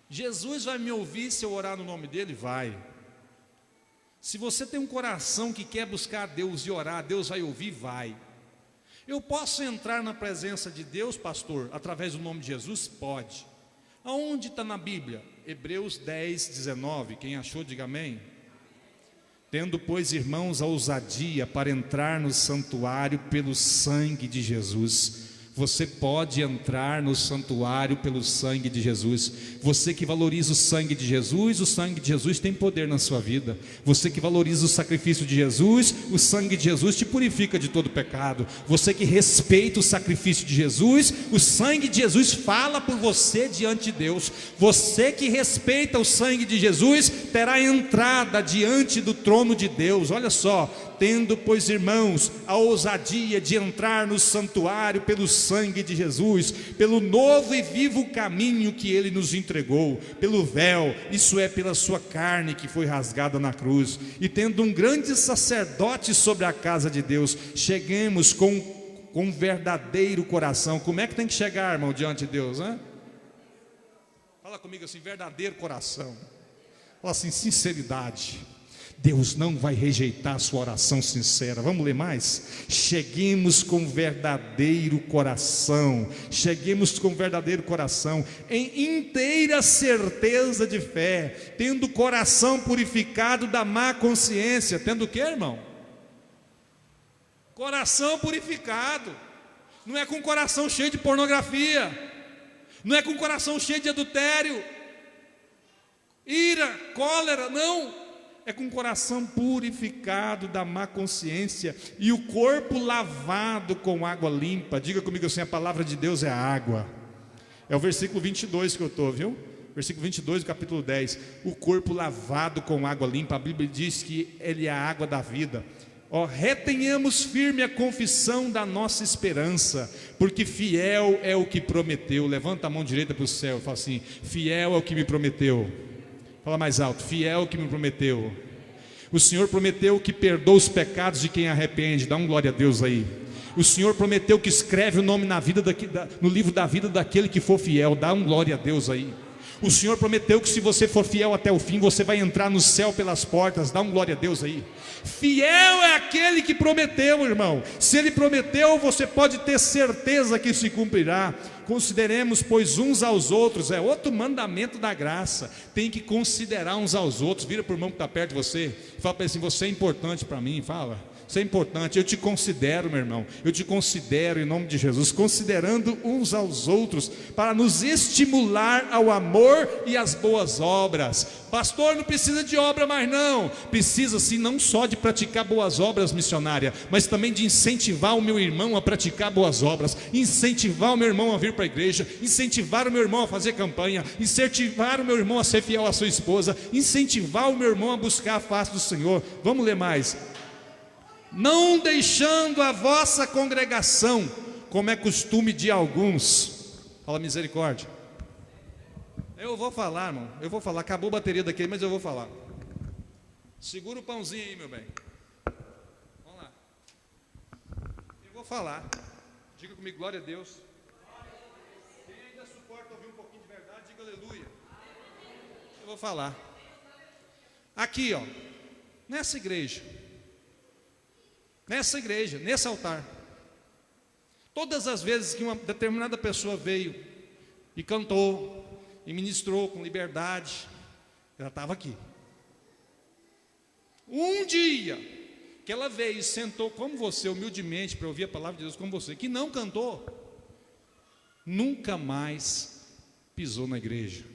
Jesus vai me ouvir se eu orar no nome dele? Vai. Se você tem um coração que quer buscar a Deus e orar, Deus vai ouvir? Vai. Eu posso entrar na presença de Deus, pastor, através do nome de Jesus? Pode. Aonde está na Bíblia? Hebreus 10, 19. Quem achou, diga amém. Tendo, pois, irmãos, a ousadia para entrar no santuário pelo sangue de Jesus. Você pode entrar no santuário pelo sangue de Jesus. Você que valoriza o sangue de Jesus tem poder na sua vida. Você que valoriza o sacrifício de Jesus, o sangue de Jesus te purifica de todo pecado. Você que respeita o sacrifício de Jesus, o sangue de Jesus fala por você diante de Deus. Você que respeita o sangue de Jesus terá entrada diante do trono de Deus. Olha só, tendo, pois, irmãos, a ousadia de entrar no santuário pelo sangue de Jesus, pelo novo e vivo caminho que Ele nos entregou, pelo véu, isso é, pela sua carne que foi rasgada na cruz, e tendo um grande sacerdote sobre a casa de Deus, cheguemos com verdadeiro coração. Como é que tem que chegar, irmão, diante de Deus, né? Fala comigo assim, verdadeiro coração. Fala assim, sinceridade. Deus não vai rejeitar a sua oração sincera. Vamos ler mais? Cheguemos com verdadeiro coração. Cheguemos com verdadeiro coração, em inteira certeza de fé, tendo o coração purificado da má consciência. Tendo o que, irmão? Coração purificado. Não é com coração cheio de pornografia. Não é com coração cheio de adultério, ira, cólera, não. É com o coração purificado da má consciência e o corpo lavado com água limpa. Diga comigo assim, a palavra de Deus é a água. É o versículo 22 que eu estou, viu? Versículo 22 do capítulo 10. O corpo lavado com água limpa. A Bíblia diz que Ele é a água da vida. Ó, retenhamos firme a confissão da nossa esperança, porque fiel é o que prometeu. Levanta a mão direita para o céu e fala assim, fiel é o que me prometeu. Fala mais alto, fiel que me prometeu. O Senhor prometeu que perdoa os pecados de quem arrepende. Dá um glória a Deus aí. O Senhor prometeu que escreve o nome no livro da vida daquele que for fiel. Dá um glória a Deus aí. O Senhor prometeu que se você for fiel até o fim, você vai entrar no céu pelas portas. Dá um glória a Deus aí. Fiel é aquele que prometeu, irmão. Se Ele prometeu, você pode ter certeza que se cumprirá. Consideremos, pois, uns aos outros. É outro mandamento da graça. Tem que considerar uns aos outros. Vira para o irmão que está perto de você. Fala para ele assim, você é importante para mim. Fala, você é importante. Eu te considero, meu irmão. Eu te considero em nome de Jesus. Considerando uns aos outros, para nos estimular ao amor e às boas obras. Pastor, não precisa de obra mais não. Precisa sim, não só de praticar boas obras missionárias, mas também de incentivar o meu irmão a praticar boas obras. Incentivar o meu irmão a vir para a igreja, incentivar o meu irmão a fazer campanha, incentivar o meu irmão a ser fiel à sua esposa, incentivar o meu irmão a buscar a face do Senhor. Vamos ler mais. Não deixando a vossa congregação, como é costume de alguns. Fala misericórdia. Eu vou falar, irmão, eu vou falar. Acabou a bateria daquele, mas eu vou falar. Segura o pãozinho aí, meu bem. Vamos lá. Eu vou falar. Diga comigo, glória a Deus. Quem ainda suporta ouvir um pouquinho de verdade, diga aleluia. Eu vou falar. Aqui, ó, nessa igreja, nesse altar, todas as vezes que uma determinada pessoa veio e cantou e ministrou com liberdade, ela estava aqui. Um dia que ela veio e sentou como você, humildemente, para ouvir a palavra de Deus como você, que não cantou, nunca mais pisou na igreja.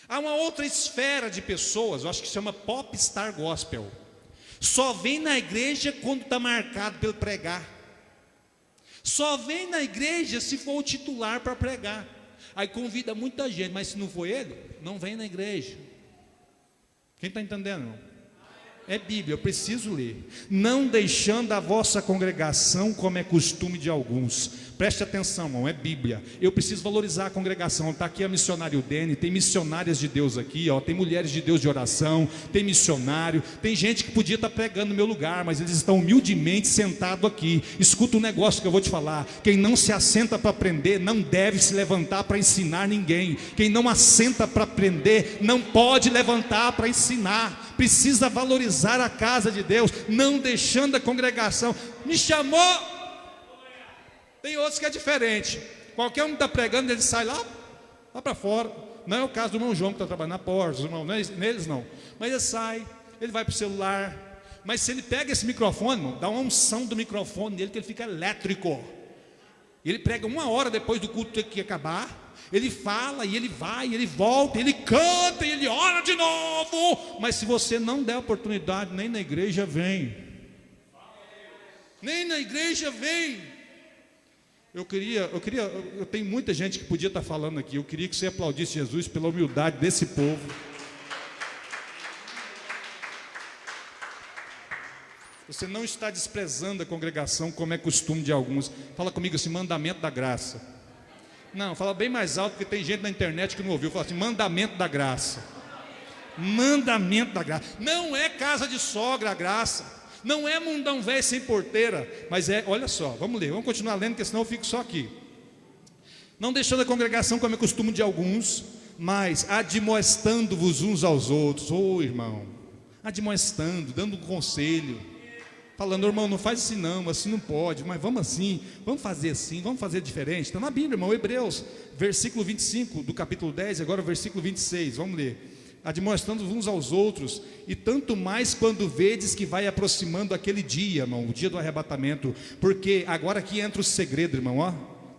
Há uma outra esfera de pessoas, eu acho que se chama popstar gospel. Só vem na igreja quando está marcado para ele pregar. Só vem na igreja se for o titular para pregar. Aí convida muita gente, mas se não for ele, não vem na igreja. Quem está entendendo, irmão? É Bíblia, eu preciso ler. Não deixando a vossa congregação, como é costume de alguns. Preste atenção, irmão, é Bíblia. Eu preciso valorizar a congregação. Está aqui a missionária Udene, tem missionárias de Deus aqui, ó, tem mulheres de Deus de oração, tem missionário, tem gente que podia estar pregando no meu lugar, mas eles estão humildemente sentados aqui. Escuta um negócio que eu vou te falar. Quem não se assenta para aprender, não deve se levantar para ensinar ninguém. Quem não assenta para aprender, não pode levantar para ensinar. Precisa valorizar a casa de Deus, não deixando a congregação. Me chamou. Tem outros que é diferente. Qualquer um que está pregando, ele sai lá para fora. Não é o caso do irmão João que está trabalhando na porta, os irmãos, neles não. Mas ele vai para o celular. Mas se ele pega esse microfone, irmão, dá uma unção do microfone nele, que ele fica elétrico. Ele prega 1 hora depois do culto ter que acabar. Ele fala, e ele vai, e ele volta, e ele canta, e ele ora de novo. Mas se você não der oportunidade, nem na igreja vem. Nem na igreja vem. Eu tenho muita gente que podia estar falando aqui. Eu queria que você aplaudisse Jesus pela humildade desse povo. Você não está desprezando a congregação como é costume de alguns. Fala comigo assim, mandamento da graça. Não, fala bem mais alto, porque tem gente na internet que não ouviu. Fala assim, mandamento da graça. Mandamento da graça. Não é casa de sogra a graça. Não é mundão velho sem porteira. Mas é, olha só, vamos ler, vamos continuar lendo, porque senão eu fico só aqui. Não deixando a congregação como é costume de alguns, mas admoestando-vos uns aos outros. Ô irmão, admoestando, dando um conselho. Falando, irmão, não faz assim não pode, mas vamos assim, vamos fazer diferente. Está na Bíblia, irmão, Hebreus, versículo 25 do capítulo 10, agora o versículo 26, vamos ler. Admoestando uns aos outros, e tanto mais quando vedes que vai aproximando aquele dia, irmão, o dia do arrebatamento, porque agora aqui entra o segredo, irmão, ó,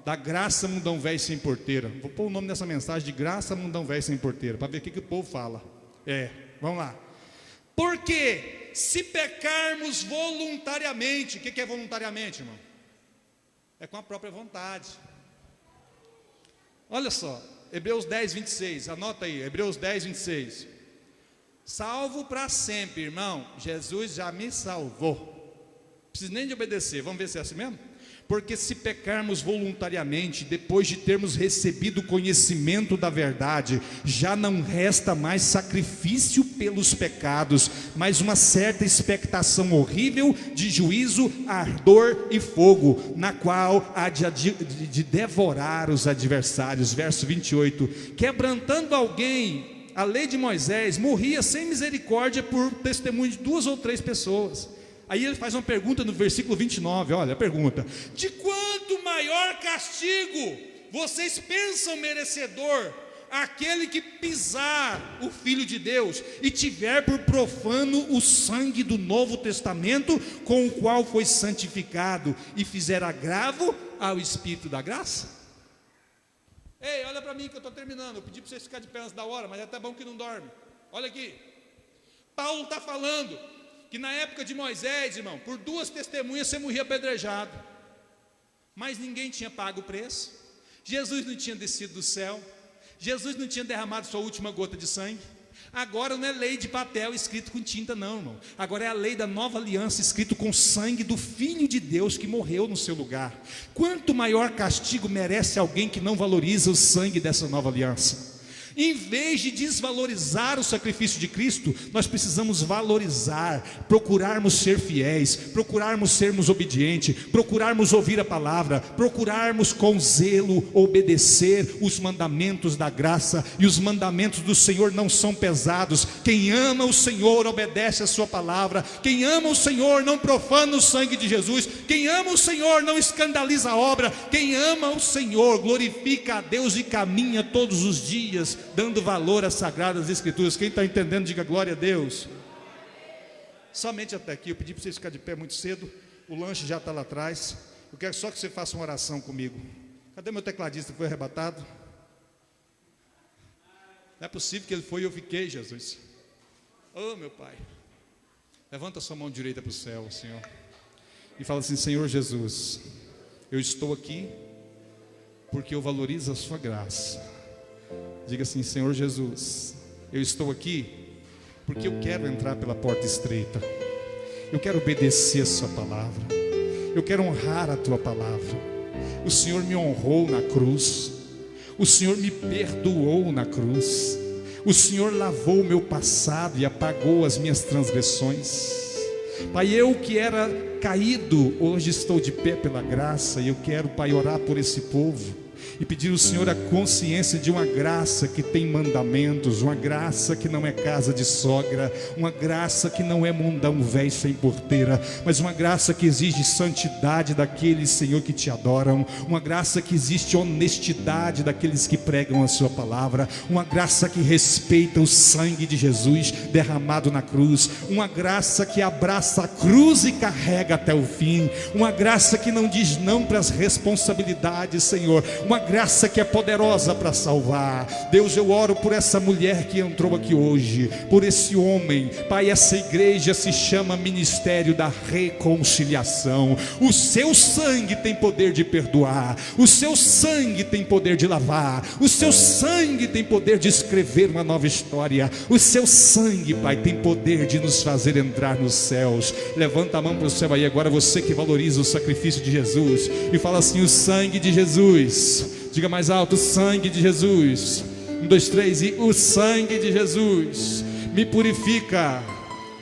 da graça mundão velho sem porteira. Vou pôr o nome dessa mensagem de graça mundão velho sem porteira, para ver o que o povo fala. Vamos lá. Porque se pecarmos voluntariamente, o que é voluntariamente, irmão? É com a própria vontade. Olha só, Hebreus 10, 26, anota aí, Hebreus 10, 26. Salvo para sempre, irmão, Jesus já me salvou. Não preciso nem de obedecer, vamos ver se é assim mesmo? Porque se pecarmos voluntariamente, depois de termos recebido o conhecimento da verdade, já não resta mais sacrifício pelos pecados, mas uma certa expectação horrível de juízo, ardor e fogo, na qual há de devorar os adversários. Verso 28, quebrantando alguém a lei de Moisés, morria sem misericórdia por testemunho de 2 ou 3 pessoas. Aí ele faz uma pergunta no versículo 29, olha a pergunta: de quanto maior castigo vocês pensam merecedor aquele que pisar o Filho de Deus e tiver por profano o sangue do Novo Testamento, com o qual foi santificado, e fizer agravo ao Espírito da graça? Ei, olha para mim que eu estou terminando. Eu pedi para vocês ficarem de pé antes da hora, mas é até bom que não dorme. Olha aqui, Paulo está falando que na época de Moisés, irmão, por 2 testemunhas você morria apedrejado, mas ninguém tinha pago o preço. Jesus não tinha descido do céu, Jesus não tinha derramado sua última gota de sangue. Agora não é lei de papel escrito com tinta não, irmão. Agora é a lei da nova aliança escrito com sangue do Filho de Deus que morreu no seu lugar. Quanto maior castigo merece alguém que não valoriza o sangue dessa nova aliança? Em vez de desvalorizar o sacrifício de Cristo, nós precisamos valorizar, procurarmos ser fiéis, procurarmos sermos obedientes, procurarmos ouvir a palavra, procurarmos com zelo obedecer os mandamentos da graça. E os mandamentos do Senhor não são pesados. Quem ama o Senhor obedece a sua palavra. Quem ama o Senhor não profana o sangue de Jesus. Quem ama o Senhor não escandaliza a obra. Quem ama o Senhor glorifica a Deus e caminha todos os dias dando valor às sagradas escrituras. Quem está entendendo, diga glória a Deus. Somente até aqui. Eu pedi para vocês ficarem de pé muito cedo. O lanche já está lá atrás. Eu quero só que você faça uma oração comigo. Cadê meu tecladista que foi arrebatado? Não é possível que ele foi e eu fiquei, Jesus. Oh, meu Pai, levanta a sua mão direita para o céu, Senhor, e fala assim: Senhor Jesus, eu estou aqui porque eu valorizo a sua graça. Diga assim: Senhor Jesus, eu estou aqui porque eu quero entrar pela porta estreita. Eu quero obedecer a sua palavra. Eu quero honrar a tua palavra. O Senhor me honrou na cruz. O Senhor me perdoou na cruz. O Senhor lavou o meu passado e apagou as minhas transgressões. Pai, eu que era caído, hoje estou de pé pela graça. E eu quero, Pai, orar por esse povo. e pedir ao Senhor a consciência de uma graça que tem mandamentos, uma graça que não é casa de sogra, uma graça que não é mundão velho sem porteira, mas uma graça que exige santidade daqueles, Senhor, que te adoram, uma graça que existe honestidade daqueles que pregam a sua palavra, uma graça que respeita o sangue de Jesus derramado na cruz, uma graça que abraça a cruz e carrega até o fim, uma graça que não diz não para as responsabilidades, Senhor, uma graça que é poderosa para salvar. Deus, eu oro por essa mulher que entrou aqui hoje, por esse homem, Pai. Essa igreja se chama Ministério da Reconciliação. O seu sangue tem poder de perdoar, o seu sangue tem poder de lavar, o seu sangue tem poder de escrever uma nova história, o seu sangue, Pai, tem poder de nos fazer entrar nos céus. Levanta a mão para o céu aí agora, você que valoriza o sacrifício de Jesus, e fala assim: o sangue de Jesus. Diga mais alto: o sangue de Jesus. 1, 2, 3 e o sangue de Jesus me purifica.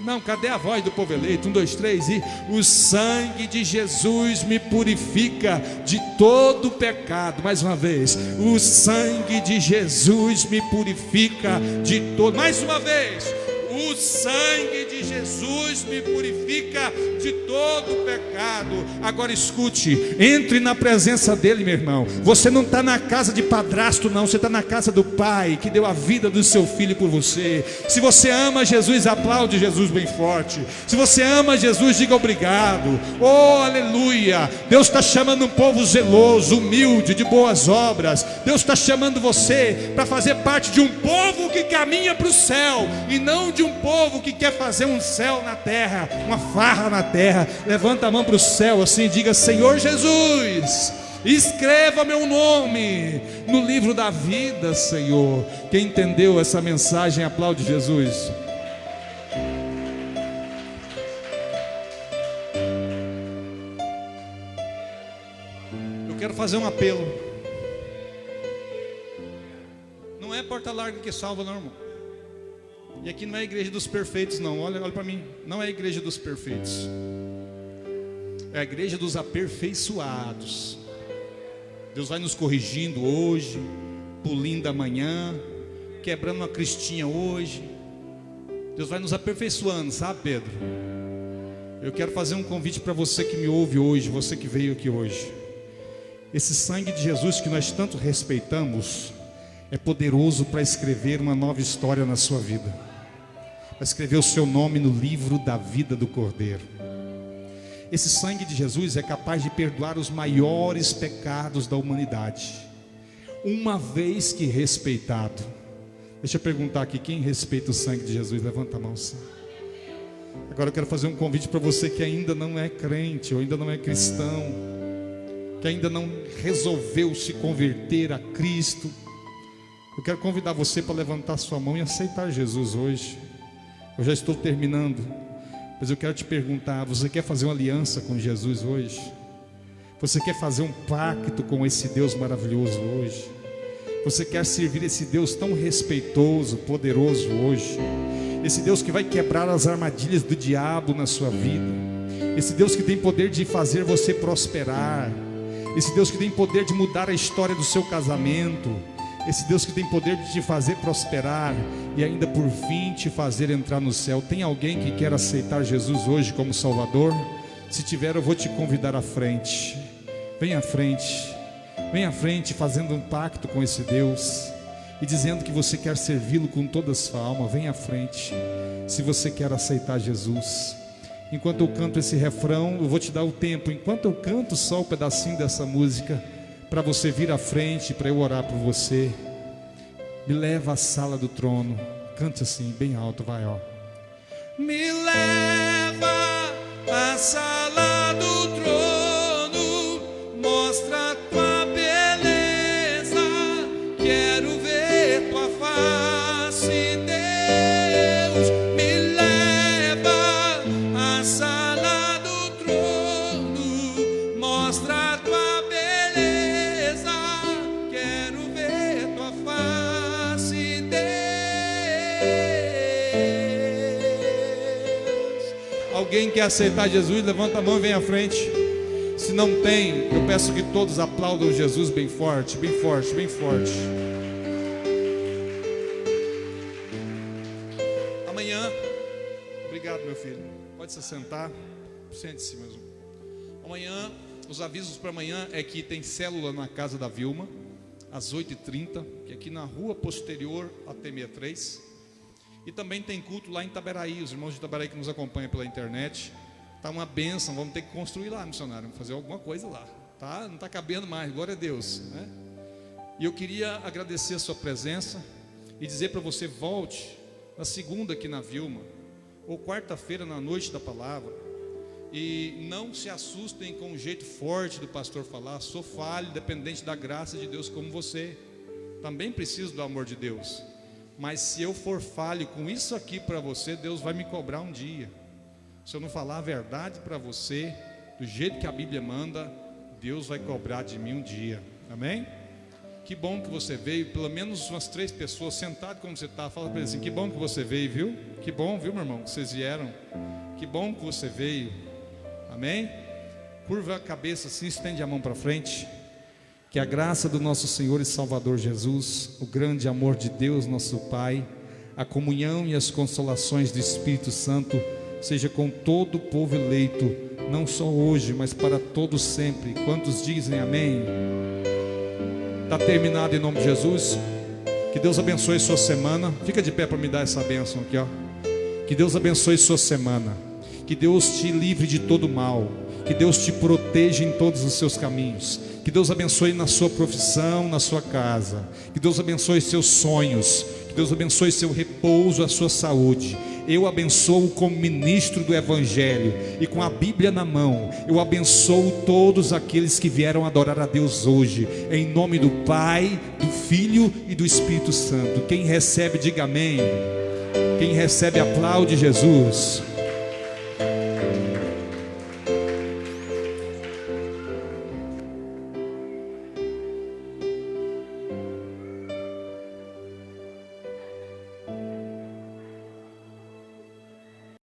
Não, cadê a voz do povo eleito? 1, 2, 3 e o sangue de Jesus me purifica de todo pecado. Mais uma vez: o sangue de Jesus me purifica de todo. Mais uma vez: o sangue de Jesus me purifica de todo pecado. Agora escute, entre na presença dele, meu irmão. Você não está na casa de padrasto, não. Você está na casa do Pai, que deu a vida do seu filho por você. Se você ama Jesus, aplaude Jesus bem forte. Se você ama Jesus, diga obrigado. Oh, aleluia. Deus está chamando um povo zeloso, humilde, de boas obras. Deus está chamando você para fazer parte de um povo que caminha para o céu, e não de um povo que quer fazer um céu na terra, uma farra na terra. Levanta a mão para o céu assim, diga: Senhor Jesus, escreva meu nome no livro da vida, Senhor. Quem entendeu essa mensagem, aplaude Jesus. Eu quero fazer um apelo. Não é porta larga que salva, não, irmão. E aqui não é a igreja dos perfeitos, não. Olha para mim. Não é a igreja dos perfeitos. É a igreja dos aperfeiçoados. Deus vai nos corrigindo hoje, pulindo amanhã, quebrando uma cristinha hoje. Deus vai nos aperfeiçoando, sabe, Pedro? Eu quero fazer um convite para você que me ouve hoje, você que veio aqui hoje. Esse sangue de Jesus que nós tanto respeitamos é poderoso para escrever uma nova história na sua vida, para escrever o seu nome no livro da vida do Cordeiro. Esse sangue de Jesus é capaz de perdoar os maiores pecados da humanidade, uma vez que respeitado. Deixa eu perguntar aqui, quem respeita o sangue de Jesus? Levanta a mão, sim. Agora eu quero fazer um convite para você que ainda não é crente, ou ainda não é cristão, que ainda não resolveu se converter a Cristo. Eu quero convidar você para levantar sua mão e aceitar Jesus hoje. Eu já estou terminando, mas eu quero te perguntar: você quer fazer uma aliança com Jesus hoje? Você quer fazer um pacto com esse Deus maravilhoso hoje? Você quer servir esse Deus tão respeitoso, poderoso hoje? Esse Deus que vai quebrar as armadilhas do diabo na sua vida. Esse Deus que tem poder de fazer você prosperar. Esse Deus que tem poder de mudar a história do seu casamento. Esse Deus que tem poder de te fazer prosperar e ainda por fim te fazer entrar no céu. Tem alguém que quer aceitar Jesus hoje como Salvador? Se tiver, eu vou te convidar à frente. Vem à frente. Vem à frente fazendo um pacto com esse Deus e dizendo que você quer servi-lo com toda a sua alma. Vem à frente se você quer aceitar Jesus. Enquanto eu canto esse refrão, eu vou te dar o tempo. Enquanto eu canto só um pedacinho dessa música, para você vir à frente, para eu orar por você. Me leva à sala do trono. Cante assim, bem alto, vai, ó. Me leva à sala do trono, mostra a tua beleza, quero ver tua face, Deus. Me leva à sala do trono, mostra a tua beleza, quero ver tua face, Deus. Alguém quer aceitar Jesus? Levanta a mão e vem à frente. Se Se não tem, eu peço que todos aplaudam Jesus bem forte, bem forte, bem forte. Amanhã, obrigado meu filho, pode se sentar, sente-se mesmo. Amanhã, os avisos para amanhã é que tem célula na casa da Vilma, às 8h30, que é aqui na rua posterior à T63. E também tem culto lá em Itaberaí, os irmãos de Itaberaí que nos acompanham pela internet. Está uma bênção, vamos ter que construir lá, missionário, vamos fazer alguma coisa lá, tá? Não está cabendo mais, glória a Deus, né? E eu queria agradecer a sua presença e dizer para você, volte na segunda aqui na Vilma, ou quarta-feira na noite da palavra, e não se assustem com o jeito forte do pastor falar. Sou falho, dependente da graça de Deus como você, também preciso do amor de Deus, mas se eu for falho com isso aqui para você, Deus vai me cobrar um dia. Se eu não falar a verdade para você, do jeito que a Bíblia manda, Deus vai cobrar de mim um dia, amém? Que bom que você veio, pelo menos umas 3 pessoas, sentado como você está, fala para ele assim, que bom que você veio, viu? Que bom, viu meu irmão, que vocês vieram, que bom que você veio, amém? Curva a cabeça assim, estende a mão para frente, que a graça do nosso Senhor e Salvador Jesus, o grande amor de Deus nosso Pai, a comunhão e as consolações do Espírito Santo, seja com todo o povo eleito, não só hoje, mas para todos sempre. Quantos dizem amém? Está terminado em nome de Jesus. Que Deus abençoe sua semana. Fica de pé para me dar essa bênção aqui, ó. Que Deus abençoe sua semana. Que Deus te livre de todo mal. Que Deus te proteja em todos os seus caminhos. Que Deus abençoe na sua profissão, na sua casa. Que Deus abençoe seus sonhos. Que Deus abençoe seu repouso, a sua saúde. Eu abençoo como ministro do Evangelho e com a Bíblia na mão, eu abençoo todos aqueles que vieram adorar a Deus hoje, em nome do Pai, do Filho e do Espírito Santo. Quem recebe, diga amém. Quem recebe, aplaude Jesus.